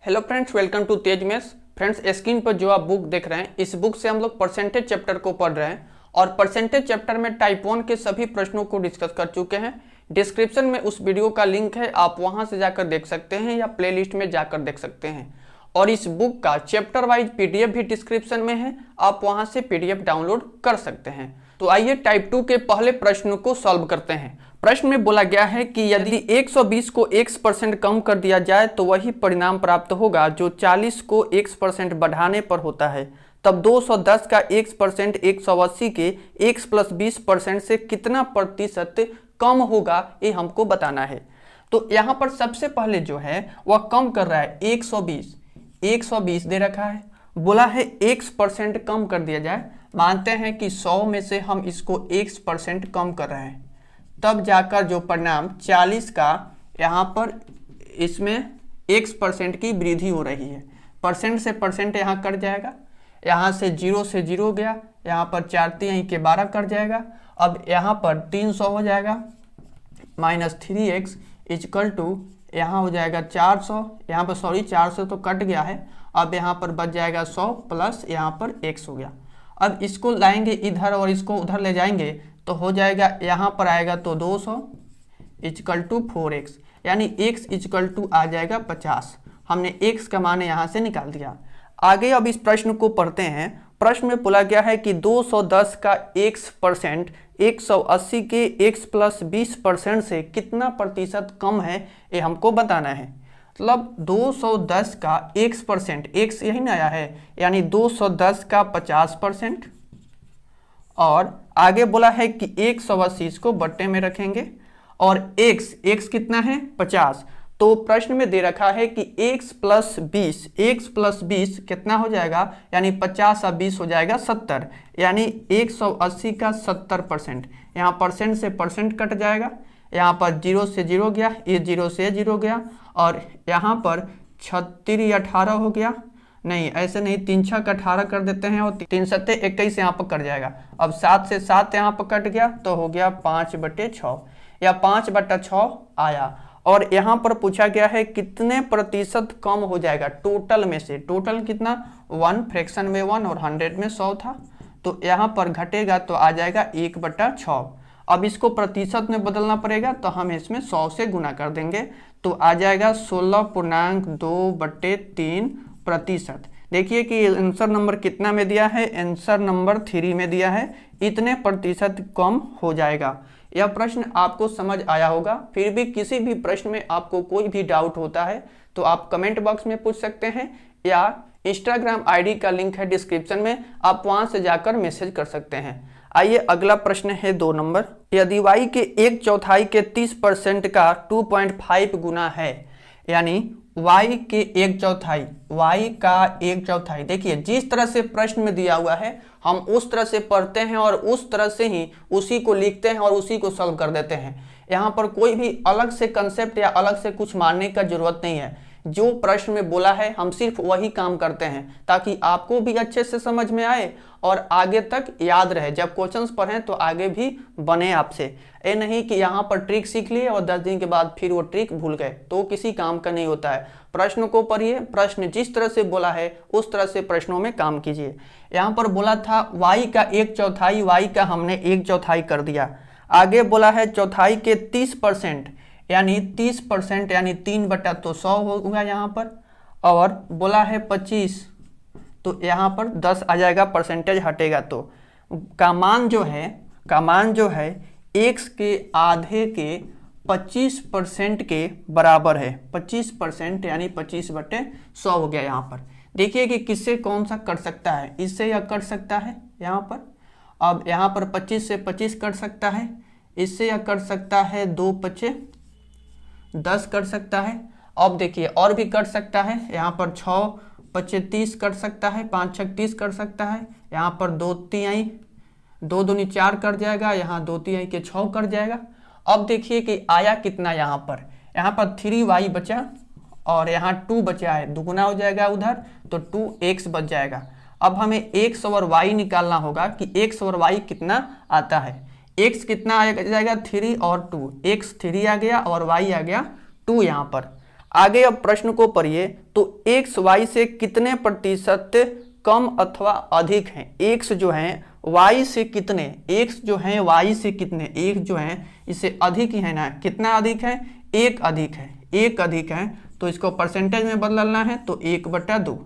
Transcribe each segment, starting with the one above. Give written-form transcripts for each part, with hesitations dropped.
Hello friends, welcome to तेज मेस। Friends, screen पर जो आप बुक देख रहे हैं, इस बुक से हम लोग परसेंटेज चैप्टर को पढ़ रहे हैं और परसेंटेज चैप्टर में टाइप 1 के सभी प्रश्नों को डिस्कस कर चुके हैं। डिस्क्रिप्शन में उस वीडियो का लिंक है, आप वहां से जाकर देख सकते हैं या प्लेलिस्ट में जाकर देख सकते हैं। और इस बुक का चैप्टर वाइज पीडीएफ भी डिस्क्रिप्शन में है, आप वहां से पीडीएफ डाउनलोड कर सकते हैं। तो आइए टाइप 2 के पहले प्रश्न को सॉल्व करते हैं। प्रश्न में बोला गया है कि यदि 120 को x% कम कर दिया जाए तो वही परिणाम प्राप्त होगा जो 40 को x% बढ़ाने पर होता है। तब 210 का x% 180 के x + 20% से कितना प्रतिशत कम होगा, ये हमको बताना है। तो यहाँ पर सबसे पहले जो है वह कम कर रहा है 120 दे रखा है, बोला है x% कम कर दिया जाए। मानते हैं कि 100 में से हम इसको x% कम कर रहे हैं, तब जाकर जो परिणाम 40 का यहाँ पर इसमें x% की वृद्धि हो रही है। परसेंट से परसेंट यहाँ कट जाएगा, यहाँ से 0 से 0 गया, यहाँ पर 4 यहीं के 12 कट जाएगा। अब यहाँ पर 300 हो जाएगा -3x = यहाँ हो जाएगा 400, यहाँ पर 400 तो कट गया है। अब यहाँ पर बच जाएगा 100 प्लस यहाँ पर x हो गया। अब इसको लाएंगे इधर और इसको उधर ले जाएंगे तो हो जाएगा, यहाँ पर आएगा तो 200 = 4x, यानी x = आ जाएगा 50। हमने x का मान यहाँ से निकाल दिया। आगे अब इस प्रश्न को पढ़ते हैं। प्रश्न में बोला गया है कि 210 का x% 180 के x + 20% से कितना प्रतिशत कम है, ये हमको बताना है। मतलब 210 का x%, x यही ना आया है, यानी 210 का 50%, और आगे बोला है कि 180 इसको बट्टे में रखेंगे और x कितना है 50। तो प्रश्न में दे रखा है कि x + 20 कितना हो जाएगा, यानी 50 और 20 हो जाएगा 70, यानी 180 का 70%। यहाँ परसेंट से परसेंट कट जाएगा, यहाँ पर 0 से 0 गया, ये 0 से 0 गया, और यहाँ पर 36 18 हो गया। नहीं, ऐसे नहीं, 3 6 का 18 कर देते हैं और 3 7 21 यहाँ पर कट जाएगा। अब 7 से 7 यहाँ पर कट गया तो हो गया 5/6, या 5/6 आया। और यहाँ पर पूछा गया है कितने प्रतिशत कम हो जाएगा टोटल में से। टोटल कितना, 1 फ्रैक्शन में 1 और 100 में 100 था, तो यहाँ पर घटेगा तो आ जाएगा 1/6। अब इसको प्रतिशत में बदलना पड़ेगा, तो हम इसमें 100 से गुना कर देंगे तो आ जाएगा 16.2/3%। देखिए कि आंसर नंबर कितना में दिया है, आंसर नंबर 3 में दिया है, इतने प्रतिशत कम हो जाएगा। यह प्रश्न आपको समझ आया होगा। फिर भी किसी भी प्रश्न में आपको कोई भी डाउट होता है तो आप कमेंट बॉक्स में पूछ सकते हैं, या इंस्टाग्राम आईडी का लिंक है डिस्क्रिप्शन में, आप वहां से जाकर मैसेज कर सकते हैं। आइए अगला प्रश्न है 2 नंबर। यदि y के 1/4 के 30% का 2.5 गुना है, यानी y के 1/4, y का 1/4। देखिए जिस तरह से प्रश्न में दिया हुआ है हम उस तरह से पढ़ते हैं और उस तरह से ही उसी को लिखते हैं और उसी को सॉल्व कर देते हैं। यहाँ पर कोई भी अलग से कंसेप्ट या अलग से कुछ मानने का जरूरत नहीं है। जो प्रश्न में बोला है हम सिर्फ वही काम करते हैं, ताकि आपको भी अच्छे से समझ में आए और आगे तक याद रहे। जब क्वेश्चंस पढ़ें तो आगे भी बने आपसे। ये नहीं कि यहाँ पर ट्रिक सीख लिए और 10 दिन के बाद फिर वो ट्रिक भूल गए, तो किसी काम का नहीं होता है। प्रश्न को पढ़िए, प्रश्न जिस तरह से बोला है उस तरह से प्रश्नों में काम कीजिए। यहाँ पर बोला था y का 1/4, y का हमने 1/4 कर दिया। आगे बोला है चौथाई के 30%, यानी 30%, यानी 3/100 होगा यहाँ पर, और बोला है 25, तो यहाँ पर 10 आ जाएगा, परसेंटेज हटेगा तो का मान जो है x के आधे के 25% के बराबर है। 25% यानी 25/100 हो गया। यहाँ पर देखिए कि किससे कौन सा कट सकता है, इससे या कट सकता है यहाँ पर। अब यहाँ पर 25 से 25 कट सकता है, इससे या कट सकता है 2 5 10 कट सकता है। अब देखिए और भी कट सकता है, यहाँ पर 6 5 30 कट सकता है, 5 6 30 कट सकता है। यहाँ पर 2 3 2 दूनी 4 कट जाएगा, यहाँ 2 3 के 6 कट जाएगा। अब देखिए कि आया कितना, यहाँ पर 3y बचा और यहाँ 2 बचा है, दुगुना हो जाएगा उधर तो 2x बच जाएगा। अब हमें x और y निकालना होगा कि x और y कितना आता है। x कितना आ जाएगा 3 और 2, x 3 आ गया और y आ गया 2 यहाँ पर। आगे अब प्रश्न को पढ़िए। तो x y से कितने प्रतिशत कम अथवा अधिक हैं? x जो है y से कितने, x जो है y से कितने, x जो है इससे अधिक ही है ना, कितना अधिक है? एक अधिक है, एक अधिक है। तो इसको परसेंटेज में बदलना है तो 1/2,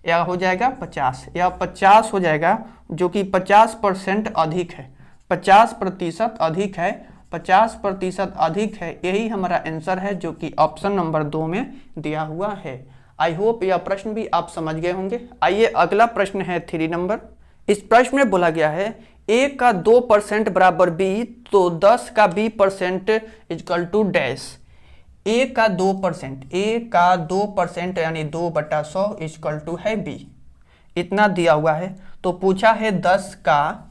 यह हो जाएगा 50, यह 50 हो जाएगा, जो कि 50% अधिक है, 50% अधिक है, 50% अधिक है। यही हमारा आंसर है, जो कि ऑप्शन नंबर 2 में दिया हुआ है। आई होप यह प्रश्न भी आप समझ गए होंगे। आइए अगला प्रश्न है 3 नंबर। इस प्रश्न में बोला गया है a का 2% बराबर b, तो 10 का b% equal to dash. a का 2%, a का 2% यानी 2/100 इक्वल टू है b, इतना दिया हुआ है। तो पूछा है 10 का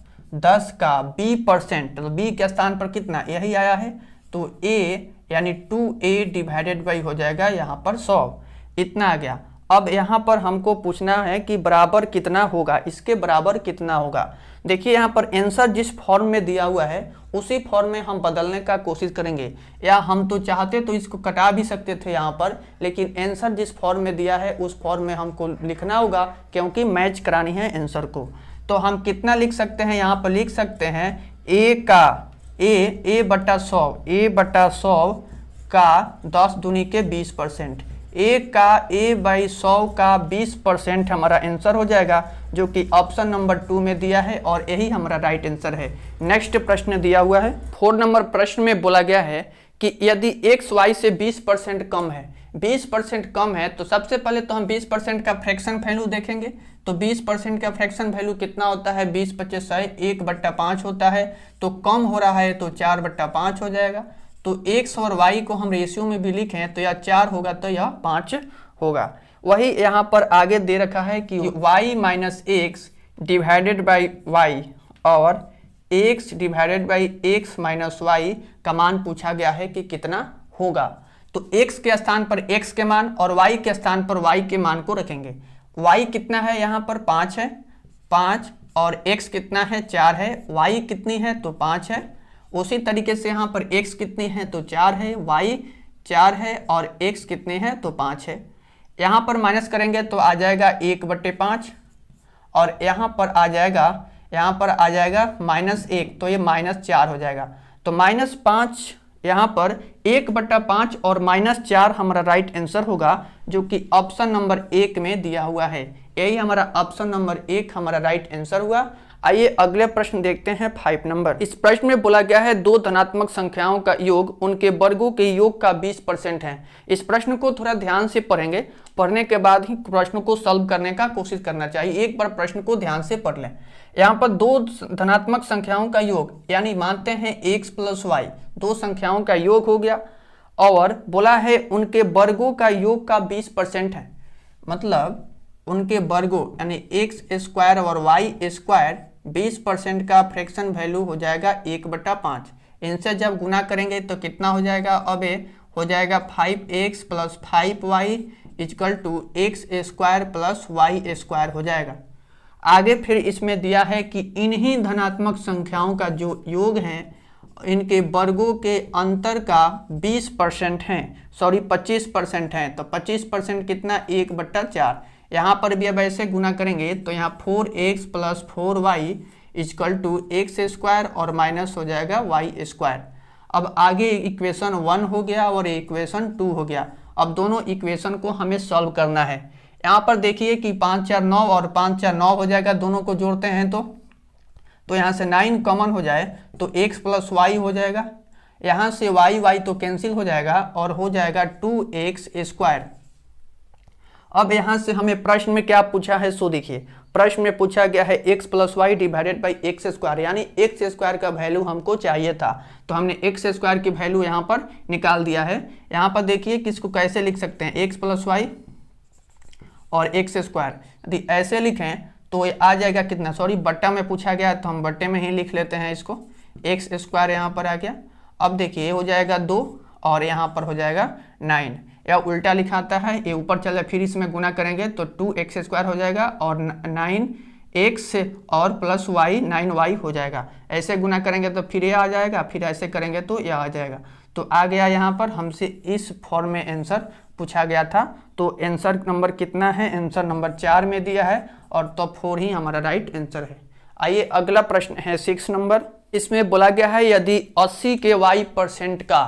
b%, तो b के स्थान पर कितना, यही आया है, तो a यानी 2a डिवाइडेड बाई हो जाएगा यहाँ पर 100, इतना आ गया। अब यहाँ पर हमको पूछना है कि बराबर कितना होगा, इसके बराबर कितना होगा। देखिए यहाँ पर आंसर जिस फॉर्म में दिया हुआ है उसी फॉर्म में हम बदलने का कोशिश करेंगे, या हम तो चाहते तो इसको कटा भी सकते थे यहाँ पर, लेकिन आंसर जिस फॉर्म में दिया है उस फॉर्म में हमको लिखना होगा, क्योंकि मैच करानी है आंसर को। तो हम कितना लिख सकते हैं, यहाँ पर लिख सकते हैं a/100 का 10 दूनी के 20%, a का a/100 का 20% हमारा आंसर हो जाएगा, जो कि ऑप्शन नंबर 2 में दिया है, और यही हमारा राइट आंसर है। नेक्स्ट प्रश्न दिया हुआ है 4 नंबर प्रश्न में बोला गया है कि यदि x y से 20% कम है, 20% कम है, तो सबसे पहले तो हम 20% का फ्रैक्शन वैल्यू देखेंगे। तो 20% का फ्रैक्शन वैल्यू कितना होता है, 20×25 1/5 होता है। तो कम हो रहा है तो 4/5 हो जाएगा। तो x और y को हम रेशियो में भी लिखें तो यह 4 होगा, तो यह 5 होगा। वही यहाँ पर आगे दे रखा है कि y minus x divided by y और x divided by x minus y का मान पूछा गया है कि कितना होगा। तो x के स्थान पर x के मान और y के स्थान पर y के मान को रखेंगे। y कितना है, यहाँ पर 5 है, 5, और x कितना है, 4 है, y कितनी है तो 5 है। उसी तरीके से यहाँ पर x कितनी है तो 4 है, y 4 है, और x कितने हैं तो 5 है। यहाँ पर माइनस करेंगे तो आ जाएगा 1/5, और यहाँ पर आ जाएगा -1, तो ये -4 हो जाएगा। तो -5 यहाँ पर 1/5 और -4 हमारा राइट आंसर होगा, जो कि ऑप्शन नंबर 1 में दिया हुआ है। यही हमारा ऑप्शन नंबर 1 हमारा राइट आंसर हुआ। आइए अगले प्रश्न देखते हैं 5 नंबर। इस प्रश्न में बोला गया है 2 धनात्मक संख्याओं का योग उनके वर्गों के योग का 20% है। इस प्रश्न को थोड़ा ध्यान से पढ़ेंगे, पढ़ने के बाद ही प्रश्न को सॉल्व करने का कोशिश करना चाहिए। एक बार प्रश्न को ध्यान से पढ़ लें। यहाँ पर 2 धनात्मक संख्याओं का योग, यानी मानते हैं x + y, 2 संख्याओं का योग हो गया, और बोला है उनके वर्गों का योग का 20% है। मतलब उनके वर्गों यानी x² और y² 20% का फ्रैक्शन वैल्यू हो जाएगा 1/5। इनसे जब गुना करेंगे तो कितना हो जाएगा, अब हो जाएगा 5x + 5y = x² + y² हो जाएगा। आगे फिर इसमें दिया है कि इन्हीं धनात्मक संख्याओं का जो योग है इनके वर्गों के अंतर का 20% है, 25% है। तो 25% कितना, 1/4। यहाँ पर भी अब ऐसे गुना करेंगे तो यहाँ 4x + 4y = x² और माइनस हो जाएगा y²। अब आगे इक्वेशन 1 हो गया और इक्वेशन 2 हो गया। अब दोनों इक्वेशन को हमें सॉल्व करना है। यहाँ पर देखिए कि 5 4 9 और 5 4 9 हो जाएगा, दोनों को जोड़ते हैं तो यहाँ से 9 कॉमन हो जाए तो x + y हो जाएगा। यहाँ से y तो कैंसिल हो जाएगा और हो जाएगा 2x²। अब यहाँ से हमें प्रश्न में क्या पूछा है सो देखिए। प्रश्न में पूछा गया है x + y divided by x², यानी x² का वैल्यू हमको चाहिए था, तो हमने x² की वैल्यू यहाँ पर निकाल दिया है। यहाँ पर देखिए कि इसको कैसे लिख सकते हैं, x + y और x²। यदि ऐसे लिखें तो ये आ जाएगा कितना, सॉरी बट्टा में पूछा गया है तो हम बट्टे में ही लिख लेते हैं इसको। x² यहाँ पर आ गया। अब देखिए हो जाएगा 2 और यहाँ पर हो जाएगा 9, या उल्टा लिखाता है, ये ऊपर चले फिर इसमें गुना करेंगे तो 2x² हो जाएगा और 9x और प्लस y 9y हो जाएगा। ऐसे गुना करेंगे तो फिर ये आ जाएगा, फिर ऐसे करेंगे तो यह आ जाएगा। तो आ गया यहाँ पर हमसे इस फॉर्म में आंसर पूछा गया था। तो आंसर नंबर कितना है, आंसर नंबर 4 में दिया है और तो 4 ही हमारा राइट आंसर है। आइए अगला प्रश्न है 6 नंबर। इसमें बोला गया है यदि 80 के y% का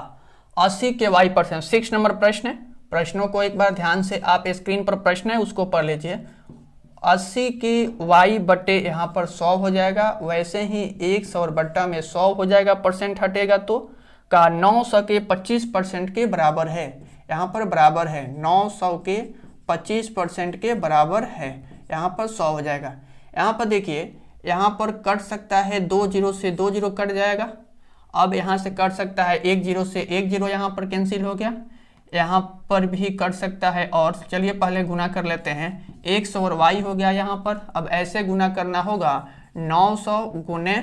80 के y%, 6 नंबर प्रश्न है। प्रश्नों को एक बार ध्यान से आप स्क्रीन पर प्रश्न है उसको पढ़ लीजिए। 80 की y बटे यहाँ पर 100 हो जाएगा, वैसे ही 100 और बट्टा में 100 हो जाएगा, परसेंट हटेगा तो का 900 के 25% के बराबर है। यहाँ पर बराबर है 900 के 25% के बराबर है, यहाँ पर 100 हो जाएगा। यहाँ पर देखिए यहाँ पर कट सकता है 2 जीरो से 2 जीरो कट जाएगा। अब यहाँ से कट सकता है 1 जीरो से 1 जीरो, यहाँ पर कैंसिल हो गया। यहाँ पर भी कट सकता है और चलिए पहले गुना कर लेते हैं। 100 और y हो गया यहाँ पर। अब ऐसे गुना करना होगा 900 गुने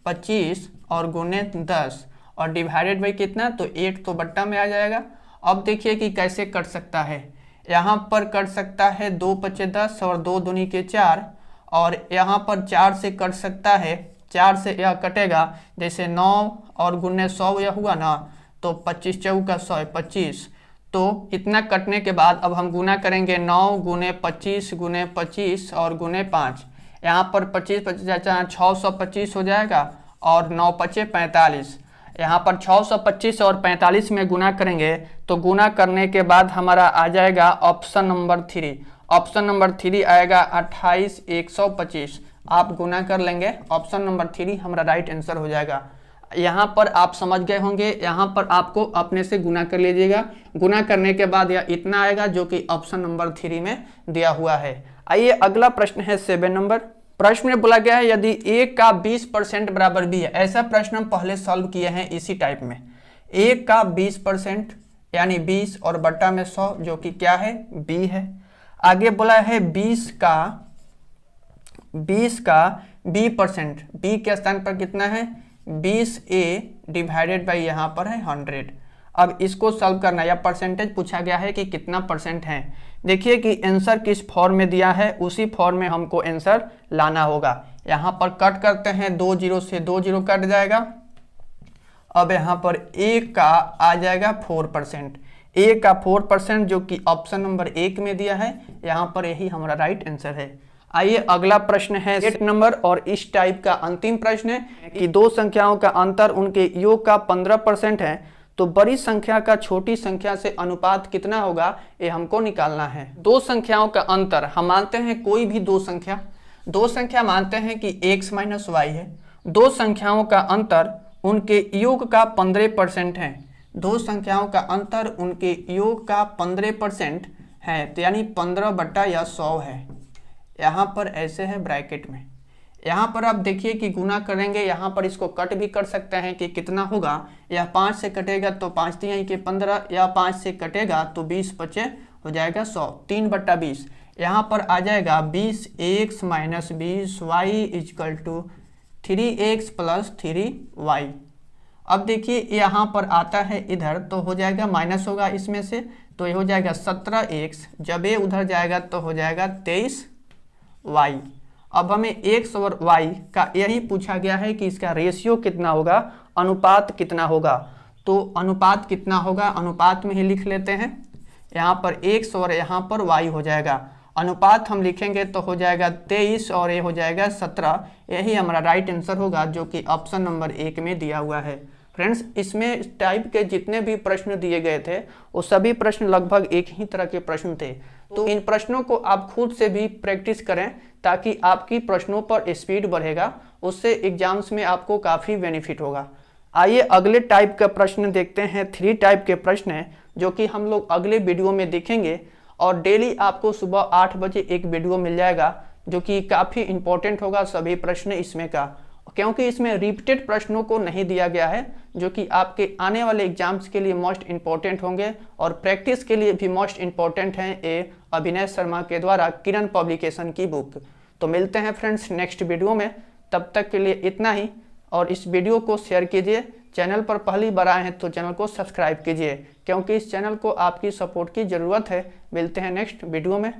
25 और गुने 10 और डिवाइडेड बाई कितना, तो 8 तो बट्टा में आ जाएगा। अब देखिए कि कैसे कट सकता है। यहाँ पर कट सकता है 2 पचे 10 और 2 दूनी के 4 और यहाँ पर 4 से कट सकता है, 4 से यह कटेगा जैसे 9 और गुने 100 यह हुआ ना, तो 25 चौका 100 25। तो इतना कटने के बाद अब हम गुना करेंगे 9 गुने 25 और गुने 5। यहाँ पर 25 25 625 हो जाएगा और 9 पचे 45। यहाँ पर 625 और 45 में गुना करेंगे तो गुना करने के बाद हमारा आ जाएगा ऑप्शन नंबर 3। ऑप्शन नंबर 3 आएगा 28 125। आप गुना कर लेंगे, ऑप्शन नंबर 3 हमारा राइट आंसर हो जाएगा। यहाँ पर आप समझ गए होंगे, यहाँ पर आपको अपने से गुना कर लीजिएगा। गुना करने के बाद यह इतना आएगा जो कि ऑप्शन नंबर 3 में दिया हुआ है। आइए अगला प्रश्न है 7 नंबर। प्रश्न में बोला गया है यदि a का 20% बराबर b है। ऐसा प्रश्न हम पहले सॉल्व किए हैं इसी टाइप में। a का 20% यानी 20 और बट्टा में 100 जो कि क्या है, b है। आगे बोला है 20 का b%, b के स्थान पर कितना है 20a डिवाइडेड बाई यहाँ पर है 100। अब इसको सॉल्व करना या परसेंटेज पूछा गया है कि कितना परसेंट है। देखिए कि आंसर किस फॉर्म में दिया है उसी फॉर्म में हमको आंसर लाना होगा। यहाँ पर कट करते हैं 2 जीरो से 2 जीरो कट जाएगा। अब यहाँ पर a का आ जाएगा 4%, a का 4% जो कि ऑप्शन नंबर 1 में दिया है। यहाँ पर यही हमारा राइट आंसर है। आइए अगला प्रश्न है 8 नंबर और इस टाइप का अंतिम प्रश्न है कि दो संख्याओं का अंतर उनके योग का 15% है तो बड़ी संख्या का छोटी संख्या से अनुपात कितना होगा, ये हमको निकालना है। दो संख्याओं का अंतर हम मानते हैं कोई भी दो संख्या मानते हैं कि x माइनस वाई है। दो संख्याओं का अंतर उनके योग का 15% है। दो संख्याओं का अंतर उनके योग का 15% है, तो यानी 15/100 है। यहाँ पर ऐसे है ब्रैकेट में। यहाँ पर आप देखिए कि गुना करेंगे, यहाँ पर इसको कट भी कर सकते हैं कि कितना होगा। यह 5 से कटेगा तो 5 3 के 15, या 5 से कटेगा तो 20 बचे हो जाएगा 100, 3/20। यहाँ पर आ जाएगा 20x minus 20y is equal to 3x plus 3y। अब देखिए यहाँ पर आता है इधर तो हो जाएगा माइनस होगा इसमें से, तो ये हो जाएगा 17x। जब ये उधर जाएगा तो हो जाएगा 23y। अब हमें x और y का यही पूछा गया है कि इसका रेशियो कितना होगा, अनुपात कितना होगा। तो अनुपात कितना होगा, अनुपात में ही लिख लेते हैं। यहाँ पर x और यहाँ पर y हो जाएगा। अनुपात हम लिखेंगे तो हो जाएगा 23 और ये हो जाएगा 17। यही हमारा राइट आंसर होगा जो कि ऑप्शन नंबर 1 में दिया हुआ है। फ्रेंड्स, इसमें टाइप के जितने भी प्रश्न दिए गए थे वो सभी प्रश्न लगभग एक ही तरह के प्रश्न थे। तो इन प्रश्नों को आप खुद से भी प्रैक्टिस करें ताकि आपकी प्रश्नों पर स्पीड बढ़ेगा, उससे एग्जाम्स में आपको काफ़ी बेनिफिट होगा। आइए अगले टाइप का प्रश्न देखते हैं। 3 टाइप के प्रश्न हैं जो कि हम लोग अगले वीडियो में देखेंगे और डेली आपको सुबह 8 बजे एक वीडियो मिल जाएगा जो कि काफ़ी इंपॉर्टेंट होगा सभी प्रश्न इसमें का, क्योंकि इसमें रिपीटेड प्रश्नों को नहीं दिया गया है जो कि आपके आने वाले एग्जाम्स के लिए मोस्ट इंपॉर्टेंट होंगे और प्रैक्टिस के लिए भी मोस्ट इंपॉर्टेंट हैं ये अभिनय शर्मा के द्वारा किरण पब्लिकेशन की बुक। तो मिलते हैं फ्रेंड्स नेक्स्ट वीडियो में, तब तक के लिए इतना ही। और इस वीडियो को शेयर कीजिए, चैनल पर पहली बार आए हैं तो चैनल को सब्सक्राइब कीजिए क्योंकि इस चैनल को आपकी सपोर्ट की ज़रूरत है। मिलते हैं नेक्स्ट वीडियो में।